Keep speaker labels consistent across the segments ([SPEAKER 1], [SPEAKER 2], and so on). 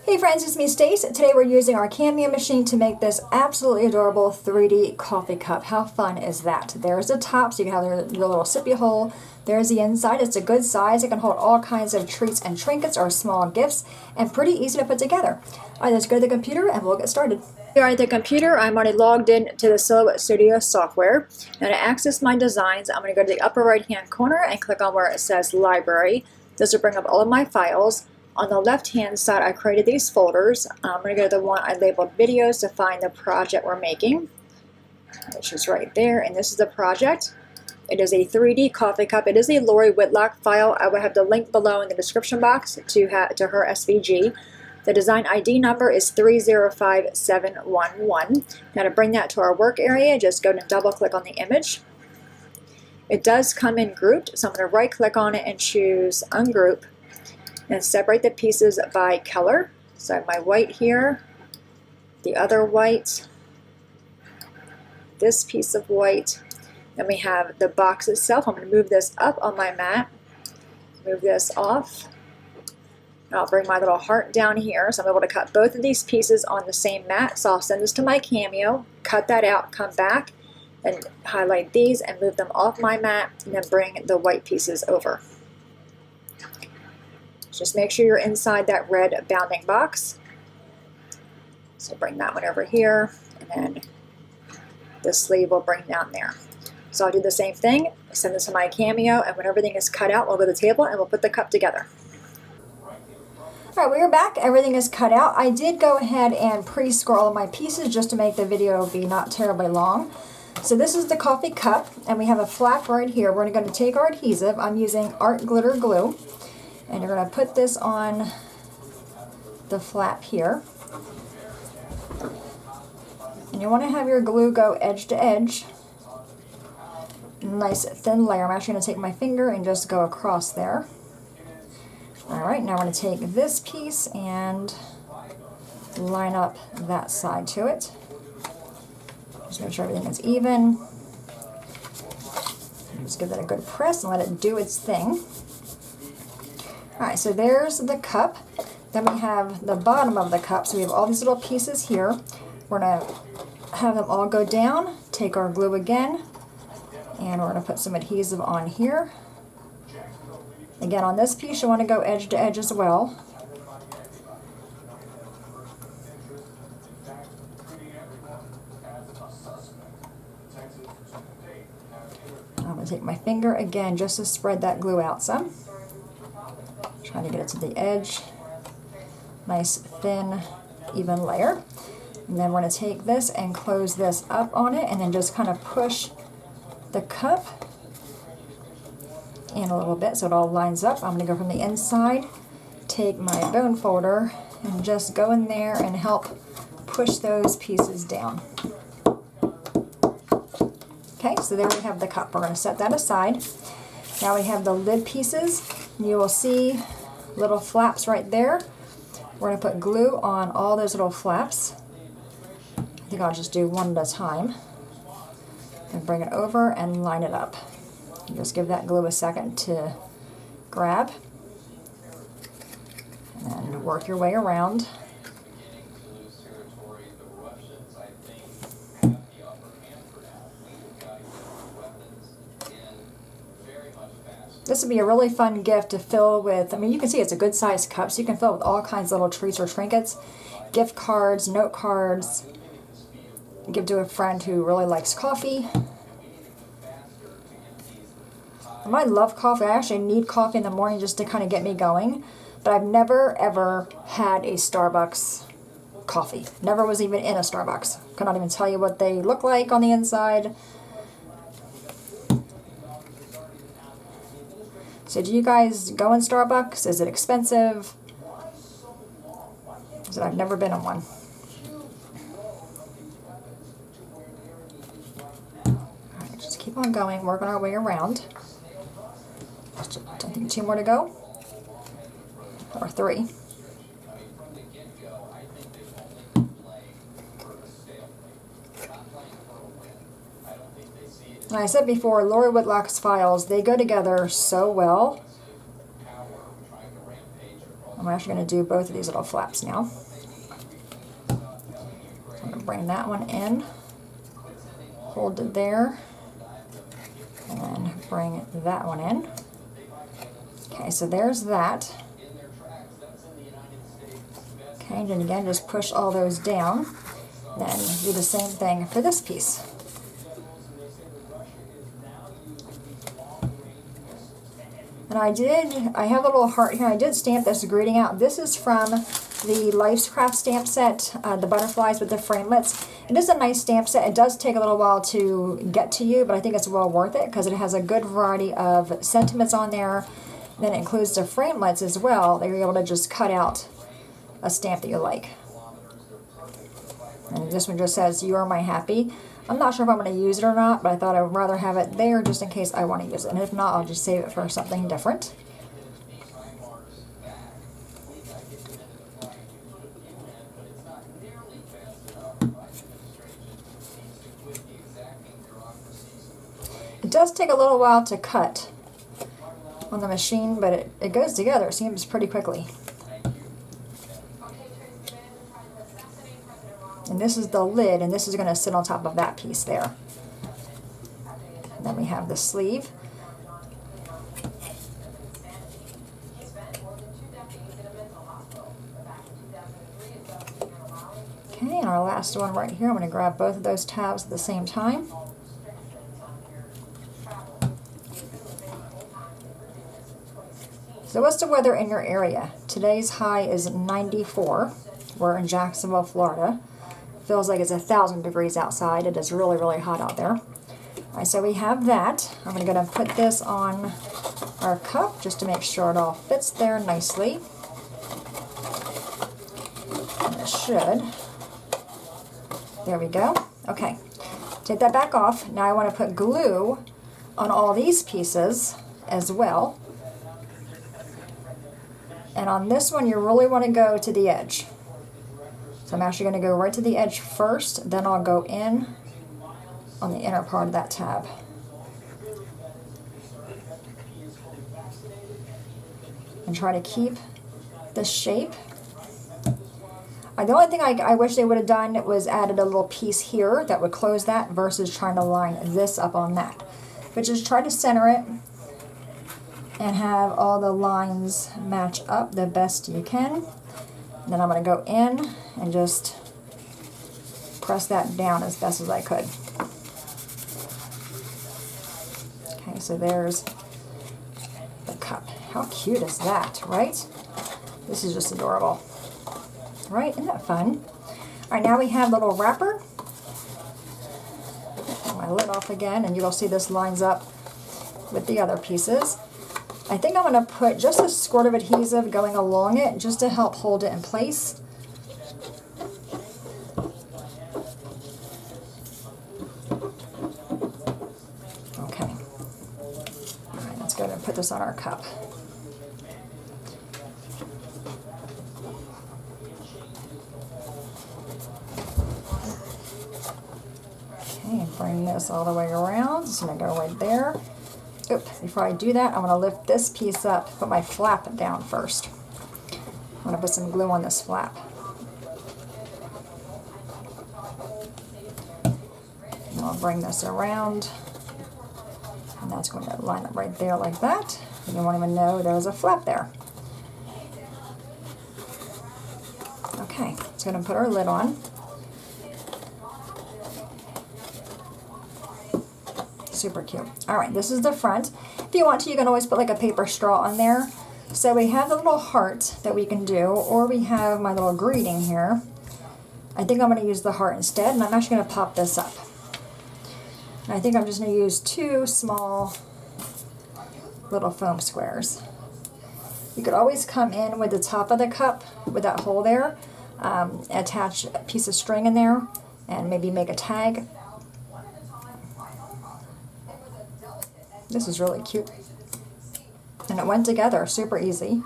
[SPEAKER 1] Hey friends, it's me Stace. Today we're using our Cameo machine to make this absolutely adorable 3D coffee cup. How fun is that? There's the top, so you can have your little sippy hole. There's the inside. It's a good size. It can hold all kinds of treats and trinkets or small gifts, and pretty easy to put together. Alright, let's go to the computer and we'll get started. Here at the computer, I'm already logged in to the Silhouette Studio software. Now to access my designs, I'm going to go to the upper right hand corner and click on where it says Library. This will bring up all of my files. On the left-hand side, I created these folders. I'm going to go to the one I labeled videos to find the project we're making, which is right there, and this is the project. It is a 3D coffee cup. It is a Lori Whitlock file. I will have the link below in the description box to her SVG. The design ID number is 305711. Now to bring that to our work area, just go and double-click on the image. It does come in grouped, so I'm going to right-click on it and choose Ungroup. And separate the pieces by color. So I have my white here, the other white, this piece of white. Then we have the box itself. I'm going to move this up on my mat, move this off. And I'll bring my little heart down here. So I'm able to cut both of these pieces on the same mat. So I'll send this to my Cameo, cut that out, come back, and highlight these and move them off my mat, and then bring the white pieces over. Just make sure you're inside that red bounding box. So bring that one over here, and then the sleeve will bring down there. So I'll do the same thing, send this to my Cameo, and when everything is cut out, we'll go to the table and we'll put the cup together. Alright, we are back. Everything is cut out. I did go ahead and pre-score all of my pieces just to make the video be not terribly long. So this is the coffee cup, and we have a flap right here. We're going to take our adhesive. I'm using Art Glitter Glue. And you're going to put this on the flap here. And you want to have your glue go edge to edge. Nice thin layer. I'm actually going to take my finger and just go across there. Alright, now I'm going to take this piece and line up that side to it. Just make sure everything is even. Just give that a good press and let it do its thing. Alright, so there's the cup. Then we have the bottom of the cup. So we have all these little pieces here. We're going to have them all go down, take our glue again, and we're going to put some adhesive on here. Again, on this piece you want to go edge to edge as well. I'm going to take my finger again just to spread that glue out some. Trying to get it to the edge. Nice, thin, even layer. And then we're going to take this and close this up on it and then just kind of push the cup in a little bit so it all lines up. I'm going to go from the inside, take my bone folder, and just go in there and help push those pieces down. Okay, so there we have the cup. We're going to set that aside. Now we have the lid pieces. You will see little flaps right there. We're going to put glue on all those little flaps. I think I'll just do one at a time. And bring it over and line it up. And just give that glue a second to grab. And work your way around. This would be a really fun gift to fill with, I mean, you can see it's a good sized cup, so you can fill it with all kinds of little treats or trinkets, gift cards, note cards, give to a friend who really likes coffee. I love coffee. I actually need coffee in the morning just to kind of get me going, but I've never ever had a Starbucks coffee. Never was even in a Starbucks. Cannot even tell you what they look like on the inside. So do you guys go in Starbucks? Is it expensive? I've never been in one. Alright, just keep on going, working our way around. I think 2 more to go. Or 3. And I said before, Lori Whitlock's files, they go together so well. I'm actually going to do both of these little flaps now. I'm going to bring that one in, hold it there, and then bring that one in. Okay, so there's that. Okay, and then again, just push all those down. Then do the same thing for this piece. And I have a little heart here. I did stamp this greeting out. This is from the Lifecraft stamp set, the butterflies with the framelits. It is a nice stamp set. It does take a little while to get to you, but I think it's well worth it because it has a good variety of sentiments on there. Then it includes the framelits as well that you're able to just cut out a stamp that you like. And this one just says, "You are my happy." I'm not sure if I'm going to use it or not, but I thought I would rather have it there just in case I want to use it. And if not, I'll just save it for something different. It does take a little while to cut on the machine, but it goes together. It seems pretty quickly. And this is the lid, and this is going to sit on top of that piece there. And then we have the sleeve. Okay, and our last one right here, I'm going to grab both of those tabs at the same time. So what's the weather in your area? Today's high is 94. We're in Jacksonville, Florida. Feels like it's 1,000 degrees outside. It is really, really hot out there. All right, so we have that. I'm going to go and put this on our cup just to make sure it all fits there nicely. And it should. There we go. Okay, take that back off. Now I want to put glue on all these pieces as well. And on this one, you really want to go to the edge. So I'm actually going to go right to the edge first, then I'll go in on the inner part of that tab. And try to keep the shape. The only thing I wish they would have done was added a little piece here that would close that versus trying to line this up on that. But just try to center it and have all the lines match up the best you can. And then I'm going to go in and just press that down as best as I could. Okay, so there's the cup. How cute is that, right? This is just adorable. Right? Isn't that fun? All right, now we have the little wrapper. Take my lid off again, and you will see this lines up with the other pieces. I think I'm going to put just a squirt of adhesive going along it just to help hold it in place. Okay. All right, let's go ahead and put this on our cup. Okay, bring this all the way around. Just going to go right there. Oops, before I do that, I'm going to lift this piece up, put my flap down first. I'm going to put some glue on this flap. And I'll bring this around, and that's going to line up right there like that. And you won't even know there was a flap there. Okay, so I'm going to put our lid on. Super cute. All right, this is the front. If you want to, you can always put like a paper straw on there. So we have the little heart that we can do, or we have my little greeting here. I think I'm going to use the heart instead, and I'm actually going to pop this up. And I think I'm just going to use 2 small little foam squares. You could always come in with the top of the cup with that hole there, attach a piece of string in there, and maybe make a tag. This is really cute. And it went together super easy.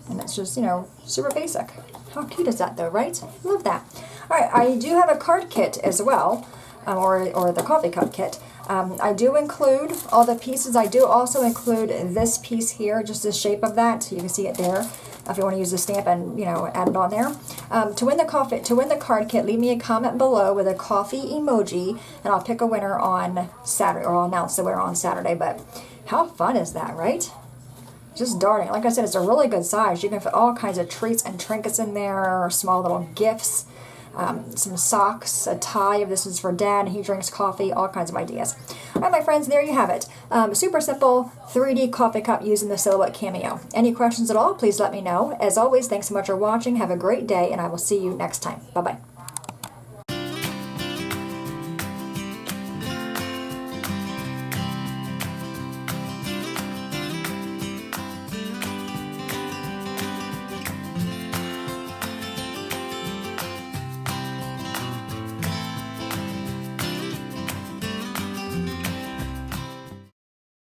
[SPEAKER 1] And it's just, you know, super basic. How cute is that though, right? Love that. Alright, I do have a card kit as well, or the coffee cup kit. I do include all the pieces. I do also include this piece here, just the shape of that. You can see it there. if you want to use the stamp and, you know, add it on there. To win the card kit, leave me a comment below with a coffee emoji, and I'll pick a winner on Saturday, or I'll announce the winner on Saturday. But how fun is that, right? Just darting. Like I said, it's a really good size. You can fit all kinds of treats and trinkets in there, or small little gifts, some socks, a tie if this is for Dad and he drinks coffee, all kinds of ideas. All right, my friends, there you have it. Super simple 3D coffee cup using the Silhouette Cameo. Any questions at all, please let me know. As always, thanks so much for watching. Have a great day, and I will see you next time. Bye-bye.